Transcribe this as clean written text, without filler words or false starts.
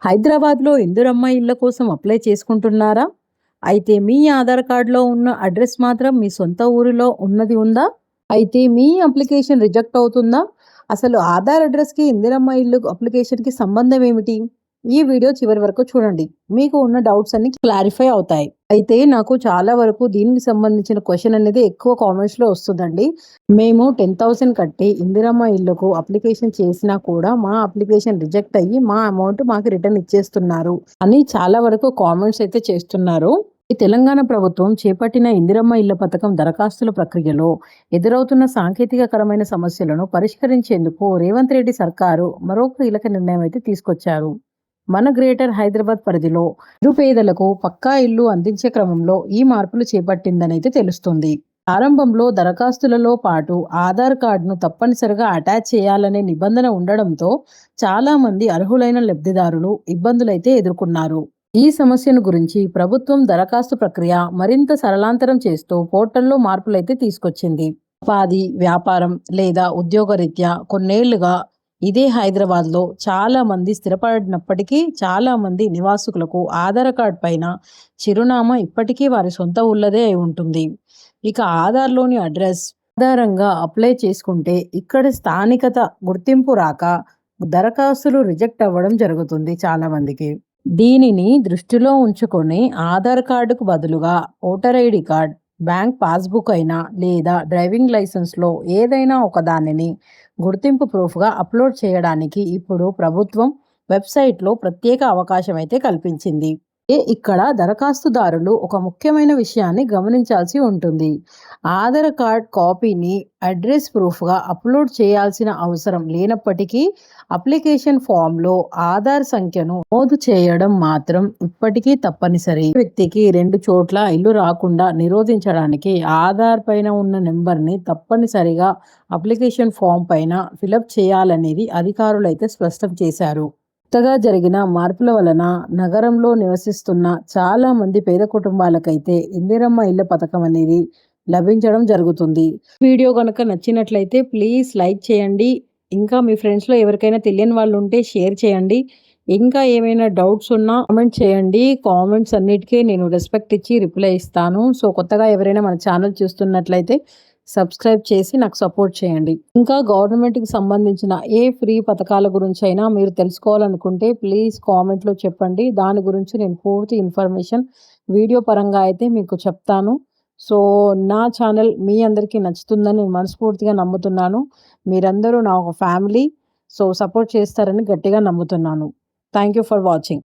హైదరాబాద్లో ఇందిరమ్మ ఇళ్ల కోసం అప్లై చేసుకుంటున్నారా? అయితే మీ ఆధార్ కార్డులో ఉన్న అడ్రస్ మాత్రం మీ సొంత ఊరిలో ఉన్నది ఉందా? అయితే మీ అప్లికేషన్ రిజెక్ట్ అవుతుందా? అసలు ఆధార్ అడ్రస్‌కి ఇందిరమ్మ ఇల్లు అప్లికేషన్‌కి సంబంధం ఏమిటి? ఈ వీడియో చివరి వరకు చూడండి. మీకు ఉన్న డౌట్స్ అన్ని క్లారిఫై అవుతాయి. అయితే నాకు చాలా వరకు దీనికి సంబంధించిన క్వెషన్ అనేది ఎక్కువ కామెంట్స్‌లో వస్తుందండి. మేము 10,000 కట్టి ఇందిరమ్మ ఇల్లుకు అప్లికేషన్ చేసినా కూడా మా అప్లికేషన్ రిజెక్ట్ అయ్యి మా అమౌంట్ మాకు రిటర్న్ ఇచ్చేస్తున్నారు అని చాలా వరకు కామెంట్స్ అయితే చేస్తున్నారు. ఈ తెలంగాణ ప్రభుత్వం చేపట్టిన ఇందిరమ్మ ఇళ్ల పథకం దరఖాస్తుల ప్రక్రియలో ఎదురవుతున్న సాంకేతికకరమైన సమస్యలను పరిష్కరించేందుకు రేవంత్ రెడ్డి సర్కారు మరో కీలక నిర్ణయం అయితే తీసుకొచ్చారు. మన గ్రేటర్ హైదరాబాద్ పరిధిలో నిరుపేదలకు పక్కా ఇల్లు అందించే క్రమంలో ఈ మార్పులు చేపట్టిందనైతే తెలుస్తుంది. ప్రారంభంలో దరఖాస్తులలో పాటు ఆధార్ కార్డును తప్పనిసరిగా అటాచ్ చేయాలనే నిబంధన ఉండడంతో చాలా మంది అర్హులైన లబ్ధిదారులు ఇబ్బందులైతే ఎదుర్కొన్నారు. ఈ సమస్యను గురించి ప్రభుత్వం దరఖాస్తు ప్రక్రియ మరింత సరళాంతరం చేస్తూ పోర్టల్లో మార్పులైతే తీసుకొచ్చింది. ఉపాధి, వ్యాపారం లేదా ఉద్యోగరీత్యా కొన్నేళ్లుగా ఇదే హైదరాబాద్లో చాలా మంది స్థిరపడినప్పటికీ చాలా మంది నివాసికులకు ఆధార్ కార్డ్ పైన చిరునామా ఇప్పటికీ వారి సొంత ఊళ్ళదే అయి ఉంటుంది. ఇక ఆధార్లోని అడ్రస్ ఆధారంగా అప్లై చేసుకుంటే ఇక్కడ స్థానికత గుర్తింపు రాక దరఖాస్తులు రిజెక్ట్ అవ్వడం జరుగుతుంది చాలా మందికి. దీనిని దృష్టిలో ఉంచుకొని ఆధార్ కార్డుకు బదులుగా voter ID card, bank passbook అయినా లేదా డ్రైవింగ్ లైసెన్స్లో ఏదైనా ఒక దానిని గుర్తింపు ప్రూఫ్గా అప్లోడ్ చేయడానికి ఇప్పుడు ప్రభుత్వం వెబ్సైట్లో ప్రత్యేక అవకాశం అయితే కల్పించింది. ఇక్కడ దరఖాస్తుదారులు ఒక ముఖ్యమైన విషయాన్ని గమనించాల్సి ఉంటుంది. ఆధార్ కార్డ్ కాపీని అడ్రస్ ప్రూఫ్గా అప్లోడ్ చేయాల్సిన అవసరం లేనప్పటికీ అప్లికేషన్ ఫామ్లో ఆధార్ సంఖ్యను నమోదు చేయడం మాత్రం ఇప్పటికీ తప్పనిసరి. వ్యక్తికి 2 చోట్ల ఇల్లు రాకుండా నిరోధించడానికి ఆధార్ పైన ఉన్న నెంబర్ని తప్పనిసరిగా అప్లికేషన్ ఫామ్ పైన ఫిలప్ చేయాలనేది అధికారులు అయితే స్పష్టం చేశారు. కొత్తగా జరిగిన మార్పుల వలన నగరంలో నివసిస్తున్న చాలా మంది పేద కుటుంబాలకైతే ఇందిరమ్మ ఇళ్ల పథకం అనేది లభించడం జరుగుతుంది. వీడియో కనుక నచ్చినట్లయితే ప్లీజ్ లైక్ చేయండి. ఇంకా మీ ఫ్రెండ్స్లో ఎవరికైనా తెలియని వాళ్ళు ఉంటే షేర్ చేయండి. ఇంకా ఏమైనా డౌట్స్ ఉన్నా కామెంట్ చేయండి. కామెంట్స్ అన్నిటికీ నేను రెస్పెక్ట్ ఇచ్చి రిప్లై ఇస్తాను. సో కొత్తగా ఎవరైనా మన ఛానల్ చూస్తున్నట్లయితే సబ్స్క్రైబ్ చేసి నాకు సపోర్ట్ చేయండి. ఇంకా గవర్నమెంట్కి సంబంధించిన ఏ ఫ్రీ పథకాల గురించి అయినా మీరు తెలుసుకోవాలనుకుంటే ప్లీజ్ కామెంట్లో చెప్పండి. దాని గురించి నేను పూర్తి ఇన్ఫర్మేషన్ వీడియో పరంగా అయితే మీకు చెప్తాను. సో నా ఛానల్ మీ అందరికీ నచ్చుతుందని నేను మనస్ఫూర్తిగా నమ్ముతున్నాను. మీరందరూ నా ఒక ఫ్యామిలీ. సో సపోర్ట్ చేస్తారని గట్టిగా నమ్ముతున్నాను. Thank you for watching.